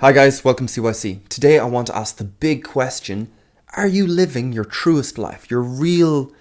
Hi guys, welcome to CYC. Today I want to ask the big question, are you living your truest life? The rules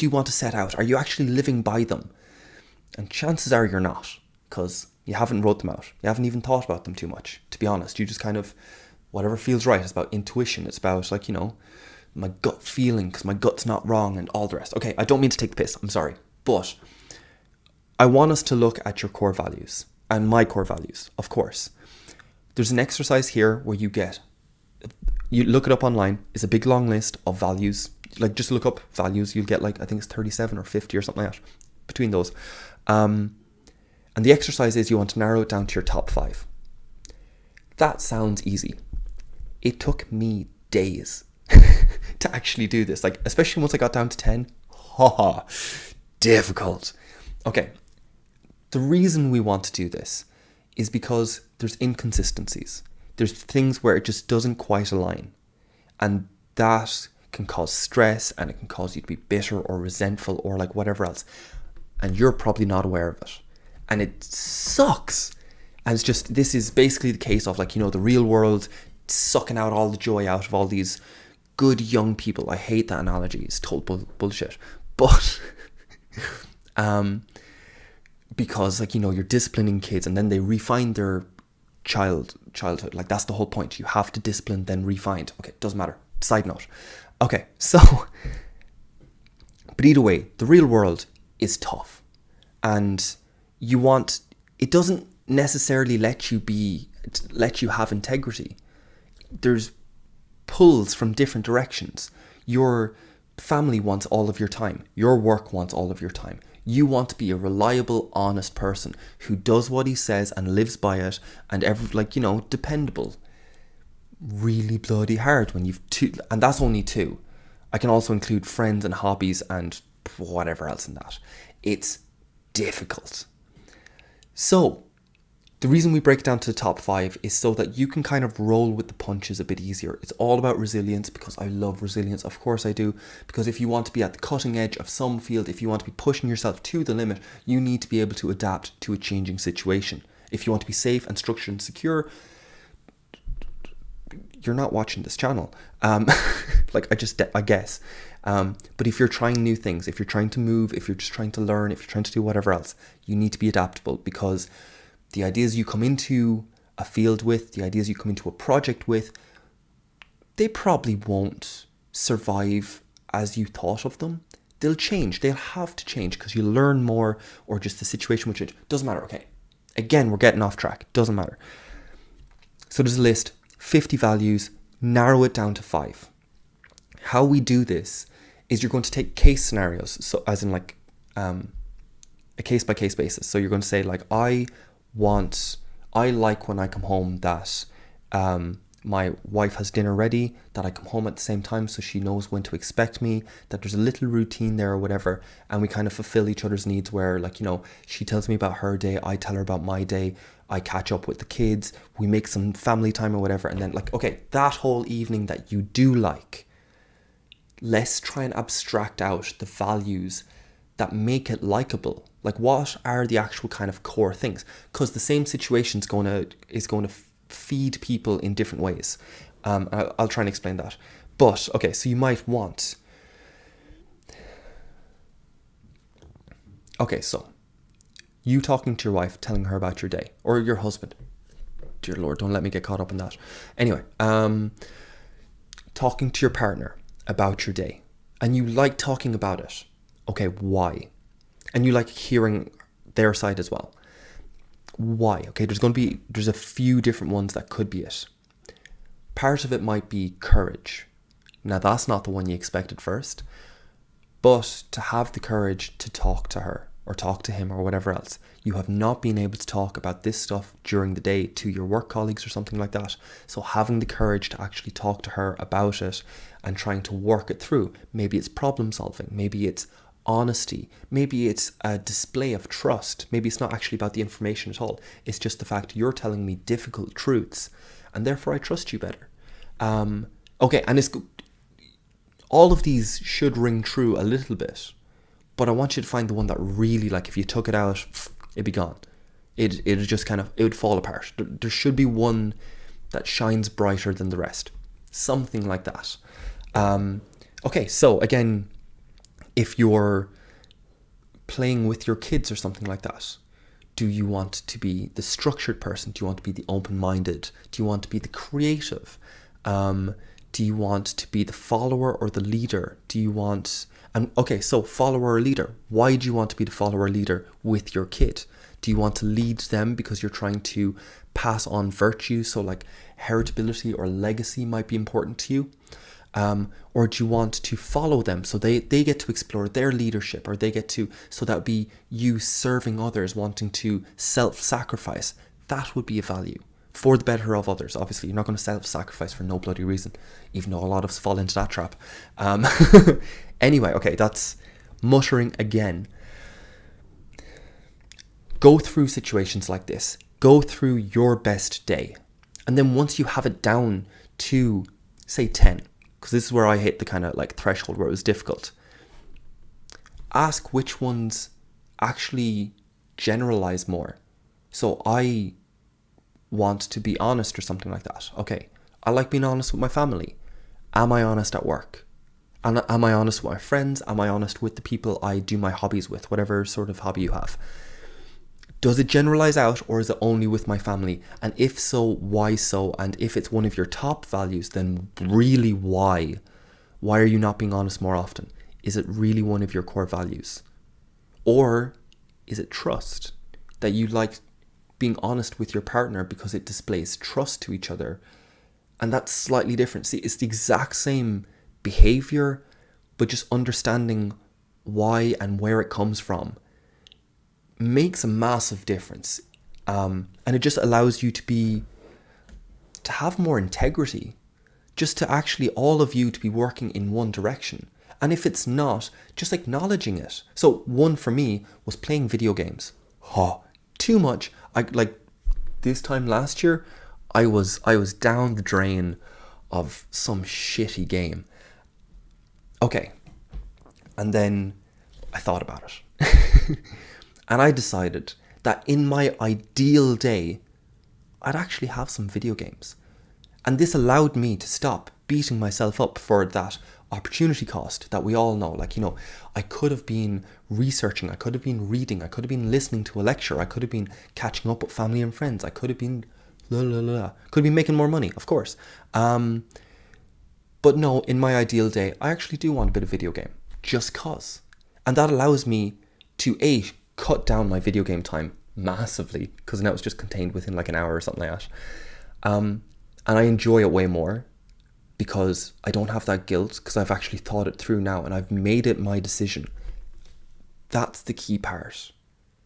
you want to set out, are you actually living by them? And chances are you're not, because you haven't wrote them out. You haven't even thought about them too much, to be honest. You just kind of, whatever feels right. It's about intuition. It's about my gut feeling, because my gut's not wrong and all the rest. Okay, I don't mean to take the piss, I'm sorry. But I want us to look at your core values, and my core values, of course. There's an exercise here where you look it up online. It's a big long list of values. Just look up values. You'll get I think it's 37 or 50 or something like that, between those. And the exercise is you want to narrow it down to your top 5. That sounds easy. It took me days to actually do this. Especially once I got down to 10. Difficult. Okay. The reason we want to do this is because there's inconsistencies. There's things where it just doesn't quite align. And that can cause stress, and it can cause you to be bitter or resentful or whatever else. And you're probably not aware of it. And it sucks. And this is basically the case of the real world sucking out all the joy out of all these good young people. I hate that analogy. It's total bullshit. But because you're disciplining kids and then they refine their childhood. That's the whole point. You have to discipline, then refine. Okay, doesn't matter. Side note. Okay, so but either way, the real world is tough, and it doesn't necessarily let you have integrity. There's pulls from different directions. Your family wants all of your time. Your work wants all of your time. You want to be a reliable, honest person who does what he says and lives by it, and dependable. Really bloody hard when you've two, and that's only 2. I can also include friends and hobbies and whatever else in that. It's difficult. So, the reason we break it down to the top 5 is so that you can kind of roll with the punches a bit easier. It's all about resilience, because I love resilience. Of course I do. Because if you want to be at the cutting edge of some field, if you want to be pushing yourself to the limit, you need to be able to adapt to a changing situation. If you want to be safe and structured and secure, you're not watching this channel. I guess. But if you're trying new things, if you're trying to move, if you're just trying to learn, if you're trying to do whatever else, you need to be adaptable, because the ideas you come into a field with, the ideas you come into a project with, they probably won't survive as you thought of them. They'll change. They'll have to change because you learn more, or just the situation will change. Doesn't matter. Okay. Again, we're getting off track. Doesn't matter. So there's a list, 50 values, narrow it down to 5. How we do this is you're going to take case scenarios, so as in a case by case basis. So you're going to say I like when I come home that my wife has dinner ready, that I come home at the same time so she knows when to expect me, that there's a little routine there or whatever, and we kind of fulfill each other's needs where she tells me about her day, I tell her about my day, I catch up with the kids, we make some family time or whatever, and then okay, that whole evening that you do let's try and abstract out the values that make it likable. What are the actual kind of core things? Because the same situation is going to feed people in different ways. I'll try and explain that. But okay, so you might want. Okay, so you talking to your wife, telling her about your day, or your husband. Dear Lord, don't let me get caught up in that. Anyway, talking to your partner about your day, and you like talking about it. Okay, why? And you like hearing their side as well. Why? Okay, there's a few different ones that could be it. Part of it might be courage. Now, that's not the one you expect at first, but to have the courage to talk to her or talk to him or whatever else. You have not been able to talk about this stuff during the day to your work colleagues or something like that. So having the courage to actually talk to her about it and trying to work it through. Maybe it's problem solving. Maybe it's honesty. Maybe it's a display of trust. Maybe it's not actually about the information at all. It's just the fact you're telling me difficult truths, and therefore I trust you better. Okay, and all of these should ring true a little bit, but I want you to find the one that really, if you took it out, it'd be gone. It just kind of, it would fall apart. There should be one that shines brighter than the rest. Something like that. Okay, so again, if you're playing with your kids or something like that, do you want to be the structured person? Do you want to be the open-minded? Do you want to be the creative? Do you want to be the follower or the leader? Do you want... And okay, so follower or leader. Why do you want to be the follower or leader with your kid? Do you want to lead them because you're trying to pass on virtue? So like heritability or legacy might be important to you. Or do you want to follow them so they get to explore their leadership, or they get to, so that would be you serving others, wanting to self-sacrifice. That would be a value for the better of others. Obviously, you're not going to self-sacrifice for no bloody reason, even though a lot of us fall into that trap. Anyway, okay, that's muttering again. Go through situations like this. Go through your best day. And then once you have it down to, say, 10, because this is where I hit the kind of like threshold where it was difficult. Ask which ones actually generalize more. So I want to be honest or something like that. Okay, I like being honest with my family. Am I honest at work? And am I honest with my friends? Am I honest with the people I do my hobbies with? Whatever sort of hobby you have. Does it generalize out, or is it only with my family? And if so, why so? And if it's one of your top values, then really why? Why are you not being honest more often? Is it really one of your core values? Or is it trust? That you like being honest with your partner because it displays trust to each other. And that's slightly different. See, it's the exact same behavior, but just understanding why and where it comes from makes a massive difference. And it just allows you to have more integrity, just to actually all of you to be working in one direction. And if it's not, just acknowledging it. So one for me was playing video games. Too much. Like this time last year, I was down the drain of some shitty game. Okay. And then I thought about it. And I decided that in my ideal day, I'd actually have some video games. And this allowed me to stop beating myself up for that opportunity cost that we all know. Like, I could have been researching, I could have been reading, I could have been listening to a lecture, I could have been catching up with family and friends, I could have been could have been making more money, of course. But no, in my ideal day, I actually do want a bit of video game, just cause. And that allows me to cut down my video game time massively, because now it's just contained within like an hour or something like that. And I enjoy it way more because I don't have that guilt, because I've actually thought it through now and I've made it my decision. That's the key part.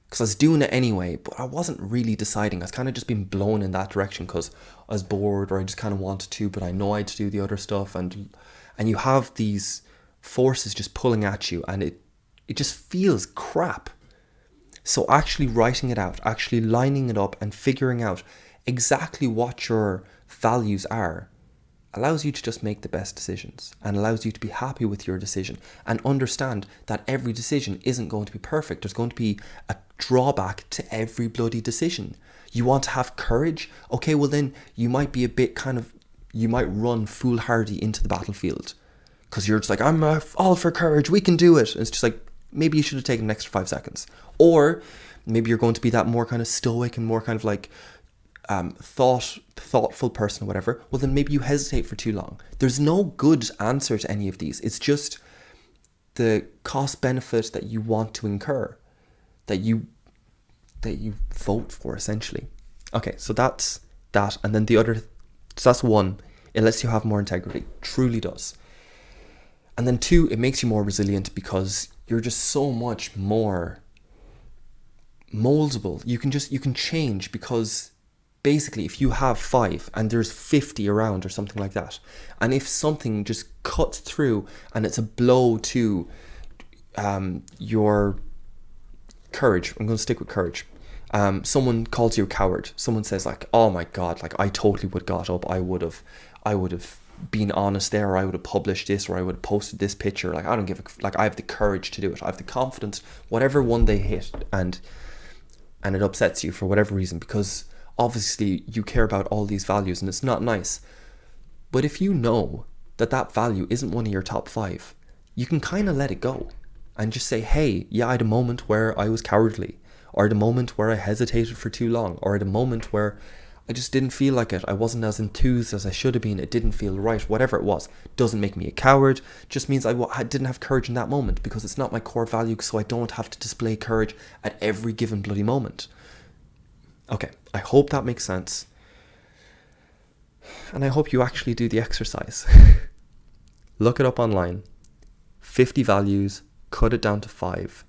Because I was doing it anyway, but I wasn't really deciding. I was kind of just being blown in that direction because I was bored, or I just kind of wanted to, but I know I had to do the other stuff. And you have these forces just pulling at you, and it just feels crap. So actually writing it out, actually lining it up and figuring out exactly what your values are, allows you to just make the best decisions, and allows you to be happy with your decision and understand that every decision isn't going to be perfect. There's going to be a drawback to every bloody decision. You want to have courage? Okay, well then you might be a bit you might run foolhardy into the battlefield because you're just like, I'm all for courage, we can do it. And it's just like, maybe you should have taken an extra 5 seconds. Or maybe you're going to be that more kind of stoic and more kind of like thoughtful person or whatever. Well, then maybe you hesitate for too long. There's no good answer to any of these. It's just the cost benefit that you want to incur, that you vote for, essentially. Okay, so that's that. And then the other, so that's one, it lets you have more integrity. Truly does. And then 2, it makes you more resilient because you're just so much more moldable. You can change, because basically if you have 5 and there's 50 around or something like that, and if something just cuts through and it's a blow to your courage, I'm going to stick with courage. Someone calls you a coward. Someone says like, oh my God, like I totally would have got up. I would have been honest there, or I would have published this, or I would have posted this picture. Like, I don't give a, like, I have the courage to do it. I have the confidence, whatever one they hit. And and it upsets you for whatever reason, because obviously you care about all these values and it's not nice. But if you know that that value isn't one of your top 5, you can kind of let it go and just say, hey, yeah, I had a moment where I was cowardly, or at a moment where I hesitated for too long, or at a moment where I just didn't feel like it. I wasn't as enthused as I should have been. It didn't feel right. Whatever it was, doesn't make me a coward. Just means I didn't have courage in that moment, because it's not my core value, so I don't have to display courage at every given bloody moment. Okay, I hope that makes sense. And I hope you actually do the exercise. Look it up online. 50 values, cut it down to 5.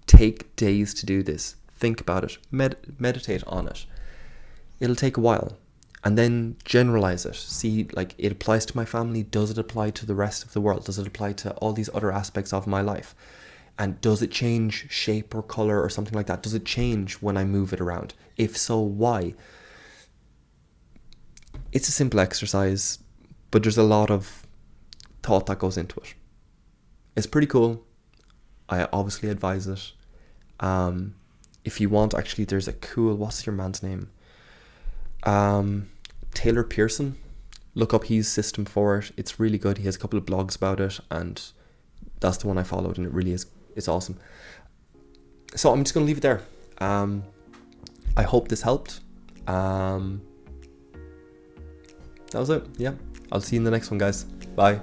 Take days to do this. Think about it. Meditate on it. It'll take a while. And then generalize it. See, like, it applies to my family. Does it apply to the rest of the world? Does it apply to all these other aspects of my life? And does it change shape or color or something like that? Does it change when I move it around? If so, why? It's a simple exercise, but there's a lot of thought that goes into it. It's pretty cool. I obviously advise it. If you want, actually, there's a cool, what's your man's name? Taylor Pearson. Look up his system for it. It's really good. He has a couple of blogs about it, and that's the one I followed, and it really is, it's awesome. So I'm just going to leave it there. I hope this helped. That was it. Yeah. I'll see you in the next one, guys. Bye.